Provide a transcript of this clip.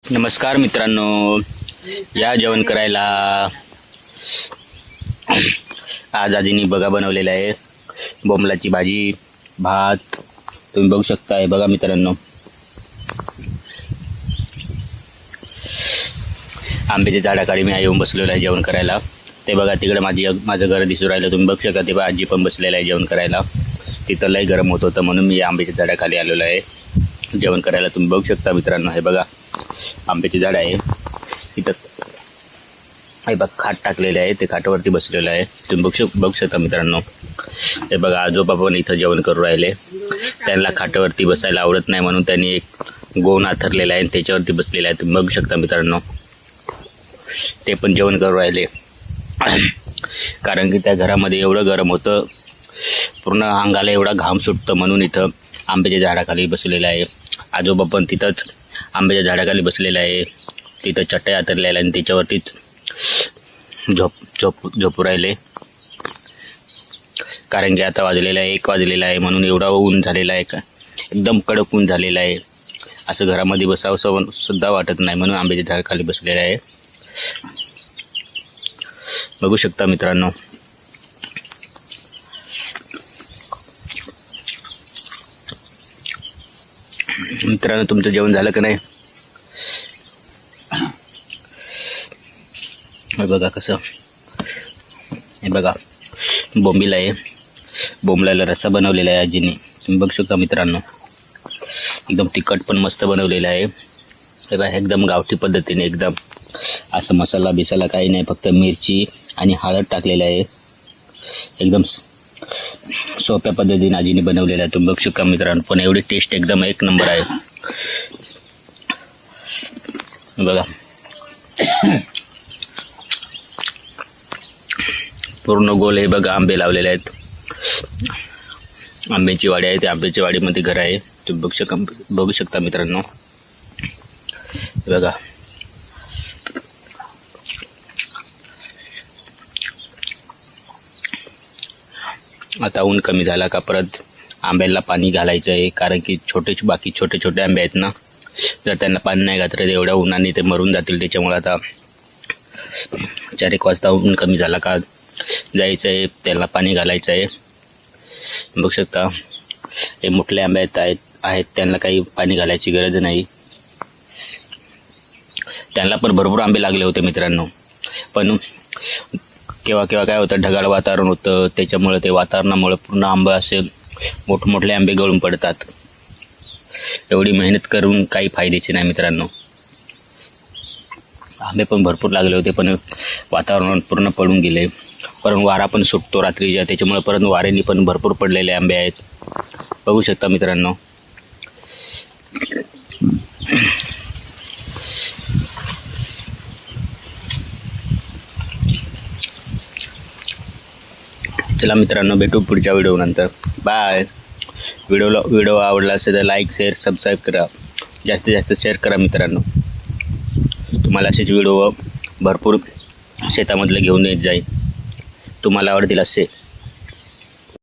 नमस्कार मित्रांनो, या जेवण करायला आज आजीनी बघा बनवलेला आहे बोंबलाची भाजी, भात तुम्ही बघू शकता. हे बघा मित्रांनो, आंब्याच्या झाडाखाली मी येऊन बसलेलो आहे जेवण करायला. ते बघा तिकडे माझं घर दिसू राहिलं, तुम्ही बघू शकता. ते बघा आजी पण बसलेला आहे जेवण करायला. तिथं लय गरम होत होतं म्हणून मी आंब्याच्या झाडाखाली आलेलो आहे जेवण करायला. तुम्ही बघू शकता मित्रांनो, हे बघा आंब्याचे झाड आहे. इथं हे बघ खाट टाकलेले आहे, ते खाटावरती बसलेलं आहे. तुम्ही बघू शकता मित्रांनो. हे बघा आजोबा पण इथं जेवण करू राहिले. त्यांना खाटावरती बसायला आवडत नाही म्हणून त्यांनी एक गोण आथरलेला आहे आणि त्याच्यावरती बसलेला आहे. तुम्ही बघू शकता मित्रांनो, ते पण जेवण करू राहिले. कारण की त्या घरामध्ये एवढं गरम होतं, पूर्ण अंगाला एवढा घाम सुटतं म्हणून इथं आंब्याच्या झाडाखाली बसलेलं आहे. आजोबा पण तिथंच आंब्याच्या झाडाखाली बसलेलं आहे. तिथं चटई आतरलेला आहे आणि त्याच्यावरतीच झोपू राहिले. कारण की आता वाजलेला आहे 1 वाजलेला आहे म्हणून एवढा ऊन झालेला आहे, का एकदम कडक ऊन झालेला आहे. असं घरामध्ये बसावंसं सुद्धा वाटत नाही म्हणून आंब्याच्या झाडाखाली बसलेलं आहे. बघू शकता मित्रांनो. मित्रांनो, तुमचं जेवण झालं का नाही? हे बघा कसं, हे बघा बोंबील आहे. बोंबलाला रस्सा बनवलेला आहे आजीने. तुम्ही बघू शकता मित्रांनो, एकदम तिखट पण मस्त बनवलेला आहे. हे बघा एकदम गावठी पद्धतीने, एकदम असं मसाला बिसाला काही नाही, फक्त मिरची आणि हळद टाकलेलं आहे. एकदम सोप्या पद्धतीने आजीने बनवलेला आहे. तुम्ही बघू शकता मित्रांनो, पण एवढी टेस्ट एकदम 1 नंबर आहे. बघा पूर्ण गोल हे बघा आंबे लावलेले आहेत. आंब्याची वाडी आहे, त्या आंब्याच्या वाडीमध्ये घर आहे. तुम्ही बघू शकता मित्रांनो. बघा आता ऊन कमी झाला का परत आंब्याला पाणी घालायचं आहे. कारण की बाकी छोटे छोटे आंबे आहेत ना, जर त्यांना पाणी नाही घातलं तर एवढ्या उन्हाने ते मरून जातील. त्याच्यामुळे आता 4-1 वाजता ऊन कमी झाला का जायचं आहे, त्याला पाणी घालायचं आहे. बघू शकता हे मोठले आंबे आहेत त्यांना काही पाणी घालायची गरज नाही. त्यांना पण भरपूर आंबे लागले होते मित्रांनो. पण केव्हा काय होतं, ढगाळ वातावरण होतं, त्याच्यामुळे ते वातावरणामुळे पूर्ण आंबे असे मोठमोठे आंबे गळून पडतात. एवढी मेहनत करून काही फायद्याचे नाही मित्रांनो. आंबे पण भरपूर लागले होते पण वातावरण पूर्ण पडून गेले. परत वारा पण सुटतो रात्रीच्या, त्याच्यामुळे परत वाऱ्याने पण भरपूर पडलेले आंबे आहेत. बघू शकता मित्रांनो. चला मित्रांनो, भेटू पुढच्या व्हिडिओनंतर. बाय. व्हिडिओ आवडला असेल तर लाईक, शेअर, सबस्क्राईब करा. जास्तीत जास्त शेअर करा मित्रांनो. तुम्हाला असेच व्हिडिओ भरपूर शेतामधले घेऊन येत जाईल, तुम्हाला आवडतील असे.